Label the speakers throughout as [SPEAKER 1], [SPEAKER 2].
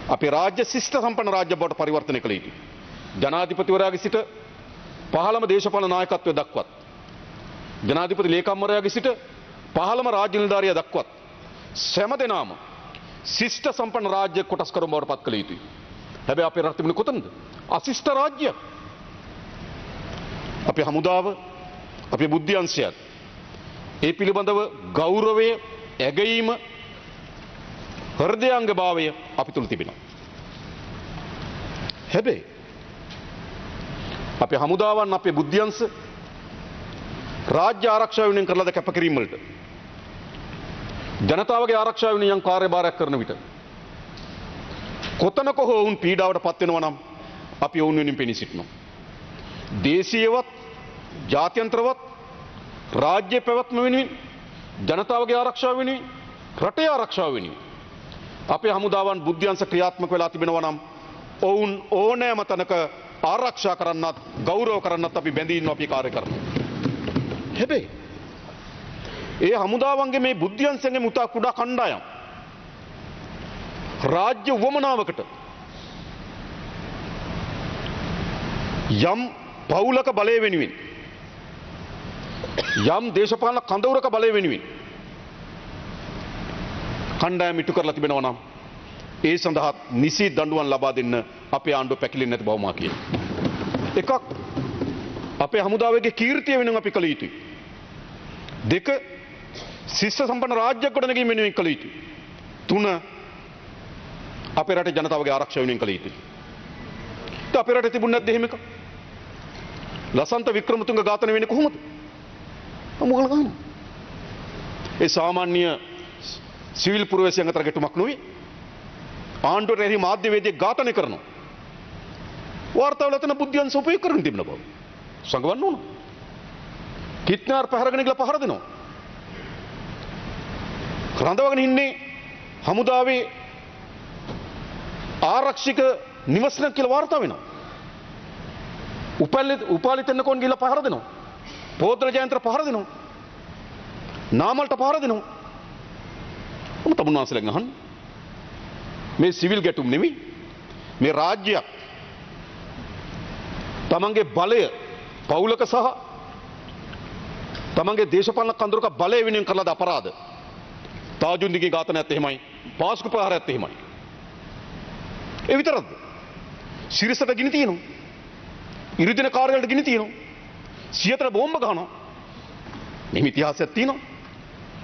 [SPEAKER 1] අපේ රාජ්‍ය ශිෂ්ට සම්පන්න රාජ්‍ය බවට පරිවර්තනය කළ යුතුයි. ජනාධිපතිවරයාගේ සිට පහළම දේශපාලන නායකත්වය දක්වත් ජනාධිපති ලේකම්වරයාගේ සිට පහළම රාජ්‍ය නිලධාරියා දක්වත් සෑම දෙනාම ශිෂ්ට සම්පන්න රාජ්‍ය කොටස් කරුම් බවට පත් කළ යුතුයි. හැබැයි අපේ රට තිබුණේ කොතනද? අශිෂ්ට රාජ්‍යයක්. අපේ හමුදාව අපේ බුද්ධි අංශයත් ඒ පිළිබඳව ගෞරවය, ඇගීම, හෘදයාංගභාවය අපි තුල තිබෙනවා. හැබැයි අපේ හමුදාවන් අපේ බුද්ධි අංශ රාජ්‍ය ආරක්ෂාව වෙනුවෙන් කරලා කැපකිරීම වලට ජනතාවගේ ආරක්ෂාව වෙනුවෙන් යම් කාර්යභාරයක් කරන විට කොතනක හෝ වුන් පීඩාවට පත් වෙනවා නම් අපි ඔවුන් වෙනුවෙන් පෙනී සිටිනවා. දේශීයවත් ජාත්‍යන්තරවත් රාජ්‍ය පැවැත්ම වෙනුවෙන් ජනතාවගේ ආරක්ෂාව වෙනුවෙන් රටේ ආරක්ෂාව වෙනුවෙන් අපේ හමුදාවන් බුද්ධි අංශ ක්‍රියාත්මක වෙලා තිබෙනවා නම් ඔවුන් ඕනෑම තැනක ආරක්ෂා කරන්නත් ගෞරව කරන්නත් අපි බැඳී ඉන්නවා අපි කාර්ය කරනවා. හැබැයි ඒ හමුදාවන්ගේ මේ බුද්ධි අංශයේ මුතා කුඩා කණ්ඩායම් රාජ්‍ය වමනාවකට යම් පෞලක බලය වෙනුවෙන් යම් දේශපාලන කඳවුරක බලය වෙනුවෙන් කණ්ඩායම් ඉටු කරලා තිබෙනවා නම් ඒ සඳහා නිසි දඬුවම් ලබා දෙන්න අපේ ආණ්ඩුව පැකිලෙන්නේ නැති බව මා කියනවා. එකක් අපේ හමුදාවේගේ කීර්තිය වෙනුවෙන් අපි කළ යුතුයි. දෙක ශිෂ්ට සම්පන්න රාජ්‍යයක් ගොඩනැගීම වෙනුවෙන් කළ යුතුයි. තුන අපේ රටේ ජනතාවගේ ආරක්ෂාව වෙනුවෙන් කළ යුතුයි. ඒත් අපේ රටේ තිබුණ නැද්ද එහෙම එකක්? ලසන්ත වික්‍රමතුංග ඝාතනය වෙන්නේ කොහොමද? මොකද ගන්න? ඒ සාමාන්‍ය සිවිල් පුරවැසියන් අතර ගැටුමක් නොවේ. ආණ්ඩුවට එරෙහි මාධ්‍යවේදියෙක් ඝාතනය කරනවා. වාර්තාවල එතන බුද්ධි අංශ උපයෝග කරගෙන තිබෙන බව. සංගවන්න ඕන. කිත්නාර් පහරගෙන ගිහලා පහර දෙනවා. රඳවගෙන ඉන්නේ හමුදාවේ ආරක්ෂක නිවසන කියලා වාර්තා වෙනවා. උපාලි තෙන්නකෝන් ගිහලා පහර දෙනවා. පෝත්‍ර ජයන්ත්‍ර පහර දෙනවා. නාමල්ට පහර දෙනවා. මොන තමුන්වන්සලෙන් අහන්න. මේ සිවිල් ගැටුම් නෙමෙයි. මේ රාජ්‍යයක් තමන්ගේ බලය පෞලක සහ තමන්ගේ දේශපාලන කඳුරක බලය වෙනුවෙන් කරලාද අපරාධ. තාජුන්දිගේ ඝාතනයත් එහෙමයි. පාස්කු ප්‍රහාරයත් එහෙමයි. ඒ විතරක්ද? සිරිසට ගිනි තියෙනවා. ඉරිදින කාර්යාලයට ගිනි තියෙනවා. සියතර බෝම්බ ගහනවා. මේ ඉතිහාසයක් තියෙනවා.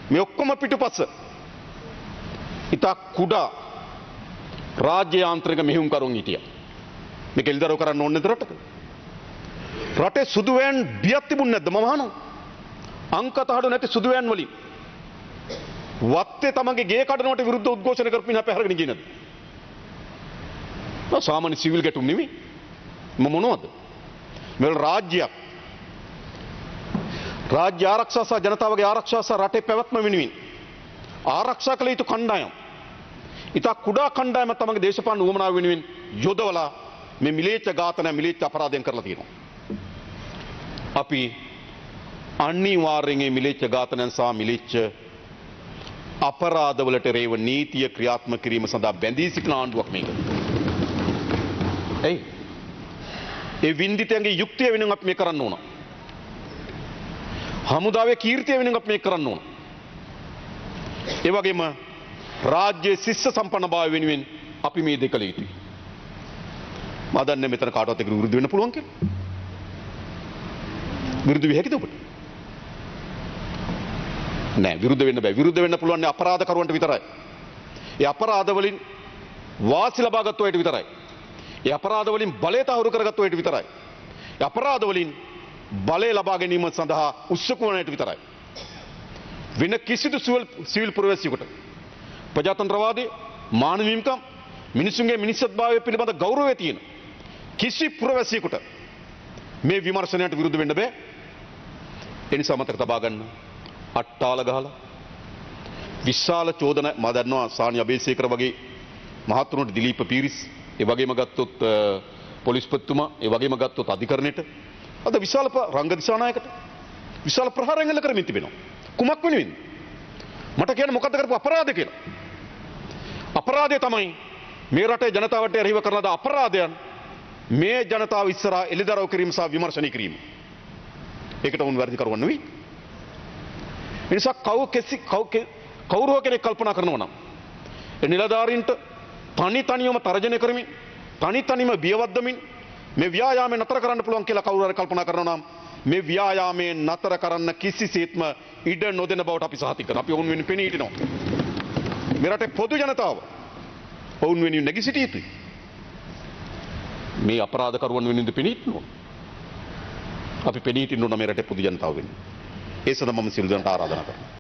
[SPEAKER 1] මේ ඔක්කොම පිටුපස්ස ඉතා කුඩා රාජ්‍ය යාන්ත්‍රික මෙහෙයුම්කරුන් හිටියා. මේක එළිදරව් කරන්න ඕනේ නැද්ද රටක? රටේ සුදු වෑන් බියක් තිබුණ නැද්ද මම අහනවා. අංක තහඩු නැති සුදු වෑන් වලින් වත්තේ තමන්ගේ ගේ කඩනවට විරුද්ධ උද්ඝෝෂණ කරපු ඉන්න අපේ අරගෙන ගියේ නැද්ද? සාමාන්‍ය සිවිල් ගැටුම් නෙමෙයි. මොනවද? මේවල රාජ්‍යයක් රාජ්‍ය ආරක්ෂා සහ ජනතාවගේ ආරක්ෂා සහ රටේ පැවැත්ම වෙනුවෙන් ආරක්ෂා කළ යුතු කණ්ඩායම් ඉතා කුඩා කණ්ඩායම තමගේ දේශපාලන උවමනාව වෙනුවෙන් යොදවලා මේ මිලේච්ඡ ඝාතන මිලේච්ඡ අපරාධයන් කරලා තියෙනවා. අපි අනිවාර්යෙන් මේ මිලේච්ඡ ඝාතනයන් සහ මිලේච්ඡ අපරාධවලට රේව නීතිය ක්‍රියාත්මක කිරීම සඳහා බැඳී සිටින ආණ්ඩුවක් මේක. එයි ඒ වින්දිතයන්ගේ යුක්තිය වෙනුවෙන් අපි මේ කරන්න ඕන. හමුදාවේ කීර්තිය වෙනුවෙන් අපි මේ කරන්න ඕන. ඒ වගේම රාජ්‍යයේ ශිෂ්ට සම්පන්නභාවය වෙනුවෙන් අපි මේ දෙක කළ යුතුයි. මම දන්නේ මෙතන කාටවත් ඒක විරුද්ධ වෙන්න පුළුවන් කියලා. විරුද්ධ වෙ හැකිද ඔබට? නෑ විරුද්ධ වෙන්න බෑ. විරුද්ධ වෙන්න පුළුවන් අපරාධකරුවන්ට විතරයි. ඒ අපරාධ වලින් වාසි ලබාගත් අයට විතරයි. ඒ අපරාධ වලින් බලය තහවුරු කරගත් අයට විතරයි. ඒ අපරාධ වලින් බලය ලබා ගැනීම සඳහා උත්සුක වන අයට විතරයි. වෙන කිසිදු සිවිල් පුරවැසියෙකුට ප්‍රජාතන්ත්‍රවාදී මානව හිමිකම් මිනිසුන්ගේ මිනිස්සුත්භාවය පිළිබඳ ගෞරවය තියෙන කිසි පුරවැසියෙකුට මේ විමර්ශනයට විරුද්ධ වෙන්න බෑ. ඒ නිසා මතක තබා ගන්න. අට්ටාල ගහලා විශාල චෝදන මම දන්නවා සානි අබේසේකර වගේ මහත්තුරුන්ට දිලීප පීරිස් ඒ වගේම ගත්තොත් පොලිස්පතිතුමා ඒ වගේම ගත්තොත් අධිකරණයට අද විශාල රංග දිසානායකට විශාල ප්‍රහාරයන් එල්ල කරමින් තිබෙනවා. කුමක් වෙනුවෙන්ද? මට කියන්න මොකද්ද කරපු අපරාධය කියලා. අපරාධය තමයි මේ රටේ ජනතාවට එරෙහිව කරන ලද අපරාධයන් මේ ජනතාව ඉස්සරහා එළිදරව් කිරීම සහ විමර්ශනය කිරීම. ඒකට වුන් වැඩි කරුවන් නෙවෙයි. ඒ නිසා කවුරු කෙනෙක් කල්පනා කරනවා නම් ඒ නිලධාරීන්ට තනියම තර්ජනය කරමින් තනියම බියවද්දමින් මේ ව්‍යායාමයෙන් නතර කරන්න පුළුවන් කියලා කවුරු හරි කල්පනා කරනවා නම් මේ ව්‍යායාමයෙන් නතර කරන්න කිසිසේත්ම ඉඩ නොදෙන බවට අපි සහතික කරනවා. අපි ඔවුන් වෙනුවෙන් පෙනී හිටිනවා. මේ රටේ පොදු ජනතාව ඔවුන් වෙනුවෙන් නැගී සිටිය යුතුයි. මේ අපරාධකරුවන් වෙනුවෙන් පෙනී හිටිනවා. අපි පෙනී හිටින්න ඕන මේ රටේ පොදු ජනතාව වෙනුවෙන්. ඒ සඳහා මම සියලු දෙනාට ආරාධනා කරනවා.